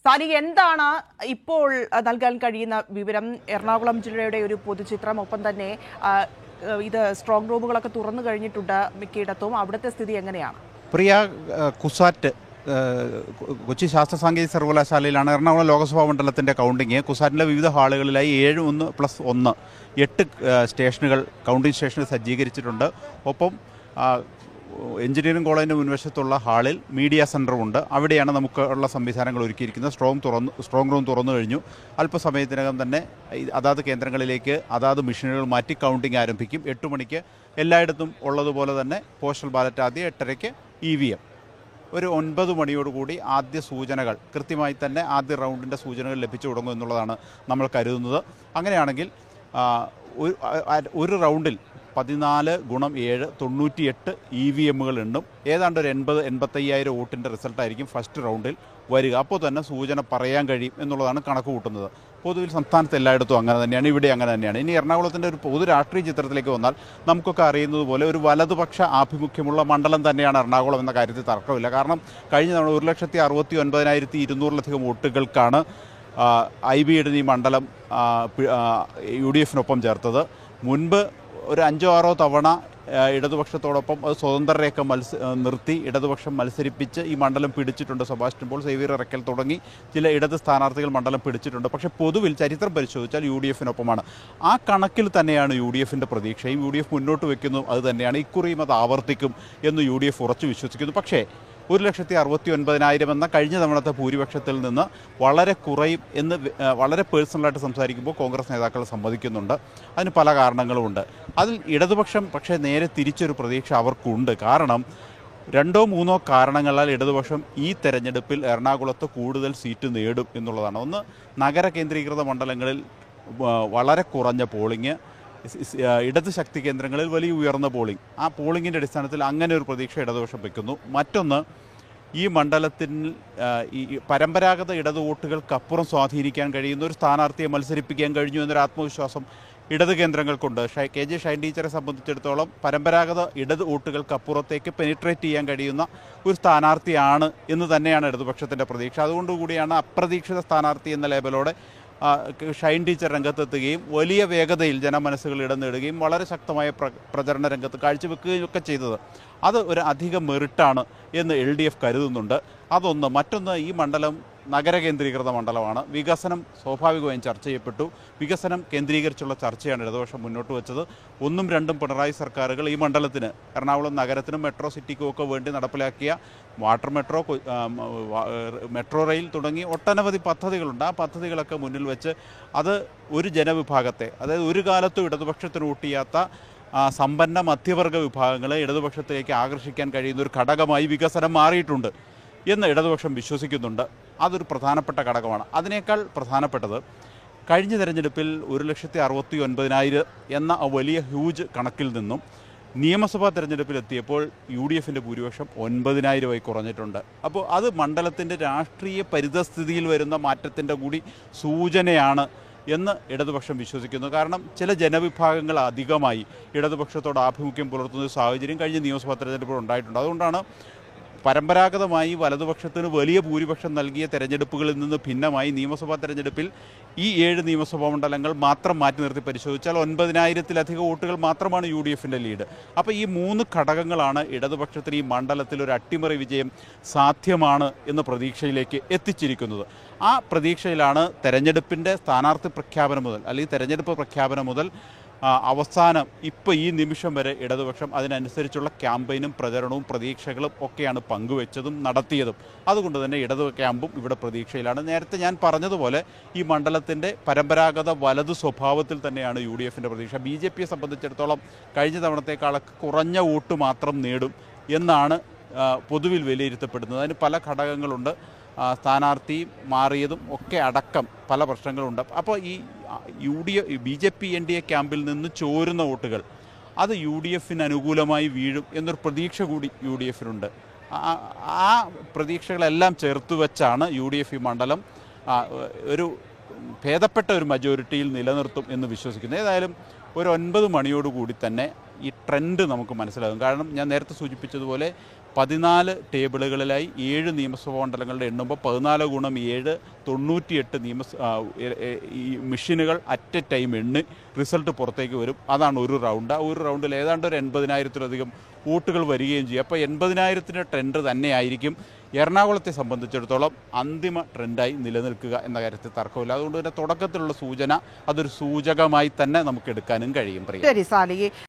താനിക്ക് എന്താണ് ഇപ്പോൾ നൽകാൻ കഴിയുന്ന വിവരം? എറണാകുളം ജില്ലയുടെ ഒരു പൊതുചിത്രം, ഒപ്പം തന്നെ ഇത് സ്ട്രോങ് റൂമുകളൊക്കെ തുറന്നു കഴിഞ്ഞിട്ടുണ്ട് മിക്കയിടത്തും. അവിടുത്തെ സ്ഥിതി എങ്ങനെയാണ്? പ്രിയ, കുസാറ്റ് കൊച്ചി ശാസ്ത്ര സാങ്കേതിക സർവകലാശാലയിലാണ് എറണാകുളം ലോക്സഭാ മണ്ഡലത്തിൻ്റെ കൗണ്ടിങ്. കുസാറ്റിലെ വിവിധ ഹാളുകളിലായി 7+1 8 സ്റ്റേഷനുകൾ, കൗണ്ടിംഗ് സ്റ്റേഷനുകൾ സജ്ജീകരിച്ചിട്ടുണ്ട്. ഒപ്പം എഞ്ചിനീയറിംഗ് കോളേജിൻ്റെ മുൻവശത്തുള്ള ഹാളിൽ മീഡിയ സെൻ്ററുമുണ്ട്. അവിടെയാണ് നമുക്കുള്ള സംവിധാനങ്ങൾ ഒരുക്കിയിരിക്കുന്നത്. സ്ട്രോങ് റൂം തുറന്നു കഴിഞ്ഞു. അല്പസമയത്തിനകം തന്നെ അതാത് കേന്ദ്രങ്ങളിലേക്ക് അതാത് മെഷീനുകൾ മാറ്റി കൗണ്ടിംഗ് ആരംഭിക്കും. 8 മണിക്ക് എല്ലായിടത്തും ഉള്ളതുപോലെ തന്നെ പോസ്റ്റൽ ബാലറ്റ് ആദ്യം, 8:30-ക്ക് EVM. ഒരു 9 മണിയോടുകൂടി ആദ്യ സൂചനകൾ, കൃത്യമായി തന്നെ ആദ്യ റൗണ്ടിൻ്റെ സൂചനകൾ ലഭിച്ചു തുടങ്ങും എന്നുള്ളതാണ് നമ്മൾ കരുതുന്നത്. അങ്ങനെയാണെങ്കിൽ ഒരു റൗണ്ടിൽ 14x7 98 EVMകൾ എണ്ണും. ഏതാണ്ട് ഒരു 80-85,000 വോട്ടിൻ്റെ റിസൾട്ടായിരിക്കും ഫസ്റ്റ് റൗണ്ടിൽ വരിക. അപ്പോൾ തന്നെ സൂചന പറയാൻ കഴിയും എന്നുള്ളതാണ് കണക്ക് കൂട്ടുന്നത്. പൊതുവിൽ സംസ്ഥാനത്ത് എല്ലായിടത്തും അങ്ങനെ തന്നെയാണ്, ഇവിടെ അങ്ങനെ തന്നെയാണ്. ഇനി എറണാകുളത്തിൻ്റെ ഒരു പൊതു രാഷ്ട്രീയ ചിത്രത്തിലേക്ക് വന്നാൽ നമുക്കൊക്കെ അറിയുന്നത് പോലെ ഒരു വലതുപക്ഷ ആഭിമുഖ്യമുള്ള മണ്ഡലം തന്നെയാണ് എറണാകുളം എന്ന കാര്യത്തിൽ തർക്കമില്ല. കാരണം കഴിഞ്ഞ തവണ 1,69,200-ലധികം വോട്ടുകൾക്കാണ് IB ഈ മണ്ഡലം UDFനൊപ്പം ചേർത്തത്. മുൻപ് ഒരു 5-6 തവണ ഇടതുപക്ഷത്തോടൊപ്പം അത് സ്വതന്ത്രരെയൊക്കെ നിർത്തി ഇടതുപക്ഷം മത്സരിപ്പിച്ച് ഈ മണ്ഡലം പിടിച്ചിട്ടുണ്ട്. സെബാസ്റ്റ്യൻ പോൾ, സേവ്യർ ഇറക്കൽ തുടങ്ങി ചില ഇടത് സ്ഥാനാർത്ഥികൾ മണ്ഡലം പിടിച്ചിട്ടുണ്ട്. പക്ഷേ പൊതുവിൽ ചരിത്രം പരിശോധിച്ചാൽ UDFനൊപ്പമാണ്. ആ കണക്കിൽ തന്നെയാണ് UDFൻ്റെ പ്രതീക്ഷയും. UDF മുന്നോട്ട് വയ്ക്കുന്നു അത് തന്നെയാണ്. ഇക്കുറിയും അത് ആവർത്തിക്കും എന്ന് UDF ഉറച്ചു വിശ്വസിക്കുന്നു. പക്ഷേ 1,69,000 എന്ന കഴിഞ്ഞ തവണത്തെ ഭൂരിപക്ഷത്തിൽ നിന്ന് വളരെ കുറയും എന്ന് വളരെ പേഴ്സണലായിട്ട് സംസാരിക്കുമ്പോൾ കോൺഗ്രസ് നേതാക്കൾ സമ്മതിക്കുന്നുണ്ട്. അതിന് പല കാരണങ്ങളുമുണ്ട്. അതിൽ ഇടതുപക്ഷം പക്ഷേ നേരെ തിരിച്ചൊരു പ്രതീക്ഷ അവർക്കുണ്ട്. കാരണം 2-3 കാരണങ്ങളാൽ ഇടതുപക്ഷം ഈ തെരഞ്ഞെടുപ്പിൽ എറണാകുളത്ത് കൂടുതൽ സീറ്റ് നേടും എന്നുള്ളതാണ്. ഒന്ന്, നഗര കേന്ദ്രീകൃത മണ്ഡലങ്ങളിൽ വളരെ കുറഞ്ഞ പോളിംഗ്, ഇടത് ശക്തി കേന്ദ്രങ്ങളിൽ വലിയ ഉയർന്ന പോളിംഗ്. ആ പോളിംഗിൻ്റെ അടിസ്ഥാനത്തിൽ അങ്ങനെ ഒരു പ്രതീക്ഷ ഇടതുപക്ഷം വയ്ക്കുന്നു. മറ്റൊന്ന്, ഈ മണ്ഡലത്തിൽ ഈ പരമ്പരാഗത ഇടത് വോട്ടുകൾക്കപ്പുറം സ്വാധീനിക്കാൻ കഴിയുന്ന ഒരു സ്ഥാനാർത്ഥിയെ മത്സരിപ്പിക്കാൻ കഴിഞ്ഞു എന്നൊരു ആത്മവിശ്വാസം ഇടത് കേന്ദ്രങ്ങൾക്കുണ്ട്. KJ ഷൈൻ ടീച്ചറെ സംബന്ധിച്ചിടത്തോളം പരമ്പരാഗത ഇടത് വോട്ടുകൾക്കപ്പുറത്തേക്ക് പെനിട്രേറ്റ് ചെയ്യാൻ കഴിയുന്ന ഒരു സ്ഥാനാർത്ഥിയാണ് എന്ന് തന്നെയാണ് ഇടതുപക്ഷത്തിൻ്റെ പ്രതീക്ഷ. അതുകൊണ്ടുകൂടിയാണ് അപ്രതീക്ഷിത സ്ഥാനാർത്ഥി എന്ന ലേബലോടെ ഷൈൻ ടീച്ചർ രംഗത്തെത്തുകയും വലിയ വേഗതയിൽ ജനമനസ്സുകൾ ഇടം നേടുകയും വളരെ ശക്തമായ പ്രചരണ രംഗത്ത് കാഴ്ചവെക്കുകയും ഒക്കെ ചെയ്തത്. അത് ഒരു അധിക മെറിറ്റാണ് എന്ന് LDF കരുതുന്നുണ്ട്. അതൊന്ന്. മറ്റൊന്ന്, ഈ മണ്ഡലം നഗര കേന്ദ്രീകൃത മണ്ഡലമാണ്. വികസനം സ്വാഭാവികമായും ചർച്ച ചെയ്യപ്പെട്ടു. വികസനം കേന്ദ്രീകരിച്ചുള്ള ചർച്ചയാണ് ഇടതുപക്ഷം മുന്നോട്ട് വെച്ചത്. 1-2 പിണറായി സർക്കാരുകൾ ഈ മണ്ഡലത്തിന്, എറണാകുളം നഗരത്തിനും മെട്രോ സിറ്റിക്കും ഒക്കെ വേണ്ടി നടപ്പിലാക്കിയ വാട്ടർ മെട്രോ, മെട്രോ റെയിൽ തുടങ്ങി ഒട്ടനവധി പദ്ധതികളുണ്ട്. ആ പദ്ധതികളൊക്കെ മുന്നിൽ വെച്ച് അത് ഒരു ജനവിഭാഗത്തെ, അതായത് ഒരു കാലത്തും ഇടതുപക്ഷത്തിന് ഊട്ടിയാത്ത സമ്പന്ന മധ്യവർഗ വിഭാഗങ്ങളെ ഇടതുപക്ഷത്തിലേക്ക് ആകർഷിക്കാൻ കഴിയുന്ന ഒരു ഘടകമായി വികസനം മാറിയിട്ടുണ്ട് എന്ന് ഇടതുപക്ഷം വിശ്വസിക്കുന്നുണ്ട്. അതൊരു പ്രധാനപ്പെട്ട ഘടകമാണ്. അതിനേക്കാൾ പ്രധാനപ്പെട്ടത്, കഴിഞ്ഞ തെരഞ്ഞെടുപ്പിൽ 1,69,000 എന്ന വലിയ ഹ്യൂജ് കണക്കിൽ നിന്നും നിയമസഭാ തെരഞ്ഞെടുപ്പിലെത്തിയപ്പോൾ UDFൻ്റെ ഭൂരിപക്ഷം 9,000 കുറഞ്ഞിട്ടുണ്ട്. അപ്പോൾ അത് മണ്ഡലത്തിൻ്റെ രാഷ്ട്രീയ പരിതസ്ഥിതിയിൽ വരുന്ന മാറ്റത്തിൻ്റെ കൂടി സൂചനയാണ് എന്ന് ഇടതുപക്ഷം വിശ്വസിക്കുന്നു. കാരണം ചില ജനവിഭാഗങ്ങൾ അധികമായി ഇടതുപക്ഷത്തോട് ആഭിമുഖ്യം പുലർത്തുന്ന സാഹചര്യം കഴിഞ്ഞ നിയമസഭാ തെരഞ്ഞെടുപ്പിൽ ഉണ്ടായിട്ടുണ്ട്. അതുകൊണ്ടാണ് പരമ്പരാഗതമായി വലതുപക്ഷത്തിന് വലിയ ഭൂരിപക്ഷം നൽകിയ തെരഞ്ഞെടുപ്പുകളിൽ നിന്ന് ഭിന്നമായി നിയമസഭാ തെരഞ്ഞെടുപ്പിൽ ഈ 7 നിയമസഭാ മണ്ഡലങ്ങൾ മാത്രം മാറ്റി നിർത്തി പരിശോധിച്ചാൽ 9,000-ലധികം വോട്ടുകൾ മാത്രമാണ് UDFൻ്റെ ലീഡ്. അപ്പോൾ ഈ 3 ഘടകങ്ങളാണ് ഇടതുപക്ഷത്തിന് ഈ മണ്ഡലത്തിൽ ഒരു അട്ടിമറി വിജയം സാധ്യമാണ് എന്ന പ്രതീക്ഷയിലേക്ക് എത്തിച്ചിരിക്കുന്നത്. ആ പ്രതീക്ഷയിലാണ് തെരഞ്ഞെടുപ്പിൻ്റെ സ്ഥാനാർത്ഥി പ്രഖ്യാപനം മുതൽ, അല്ലെങ്കിൽ തെരഞ്ഞെടുപ്പ് പ്രഖ്യാപനം മുതൽ അവസാനം ഇപ്പോൾ ഈ നിമിഷം വരെ ഇടതുപക്ഷം അതിനനുസരിച്ചുള്ള ക്യാമ്പയിനും പ്രചരണവും പ്രതീക്ഷകളും ഒക്കെയാണ് പങ്കുവെച്ചതും നടത്തിയതും. അതുകൊണ്ട് തന്നെ ഇടതു ക്യാമ്പും ഇവിടെ പ്രതീക്ഷയിലാണ്. നേരത്തെ ഞാൻ പറഞ്ഞതുപോലെ ഈ മണ്ഡലത്തിൻ്റെ പരമ്പരാഗത വലതു സ്വഭാവത്തിൽ തന്നെയാണ് UDFൻ്റെ പ്രതീക്ഷ. BJPയെ സംബന്ധിച്ചിടത്തോളം കഴിഞ്ഞ തവണത്തേക്കാളൊക്കെ കുറഞ്ഞ വോട്ട് മാത്രം നേടും എന്നാണ് പൊതുവിൽ വിലയിരുത്തപ്പെടുന്നത്. അതിന് പല ഘടകങ്ങളുണ്ട്. സ്ഥാനാർത്ഥി മാറിയതും ഒക്കെ അടക്കം പല പ്രശ്നങ്ങളുണ്ട്. അപ്പോൾ ഈ BJP NDA ക്യാമ്പിൽ നിന്ന് ചോരുന്ന വോട്ടുകൾ അത് UDFന് അനുകൂലമായി വീഴും എന്നൊരു പ്രതീക്ഷ കൂടി UDFനുണ്ട്. ആ പ്രതീക്ഷകളെല്ലാം ചേർത്ത് വെച്ചാണ് UDF ഈ മണ്ഡലം ഒരു ഭേദപ്പെട്ട ഒരു മജോറിറ്റിയിൽ നിലനിർത്തും എന്ന് വിശ്വസിക്കുന്നത്. ഏതായാലും ഒരു 9 മണിയോടുകൂടി തന്നെ ഈ ട്രെൻഡ് നമുക്ക് മനസ്സിലാകും. കാരണം ഞാൻ നേരത്തെ സൂചിപ്പിച്ചതുപോലെ 14 ടേബിളുകളിലായി 7 നിയമസഭാ മണ്ഡലങ്ങളുടെ എണ്ണുമ്പോൾ 14 ഗുണം 7 98 ഈ മെഷീനുകൾ അറ്റ് എ ടൈം എണ്ണി റിസൾട്ട് പുറത്തേക്ക് വരും. അതാണ് ഒരു റൗണ്ട്. ആ ഒരു റൗണ്ടിൽ ഏതാണ്ട് ഒരു 80,000-ത്തിലധികം വോട്ടുകൾ വരികയും ചെയ്യും. അപ്പോൾ 80,000-ൻ്റെ ട്രെൻഡ് തന്നെയായിരിക്കും എറണാകുളത്തെ സംബന്ധിച്ചിടത്തോളം അന്തിമ ട്രെൻഡായി നിലനിൽക്കുക എന്ന കാര്യത്തിൽ തർക്കമില്ല. അതുകൊണ്ട് തന്നെ തുടക്കത്തിലുള്ള സൂചന അതൊരു സൂചകമായി തന്നെ നമുക്ക് എടുക്കാനും കഴിയും. ശരി സാലി.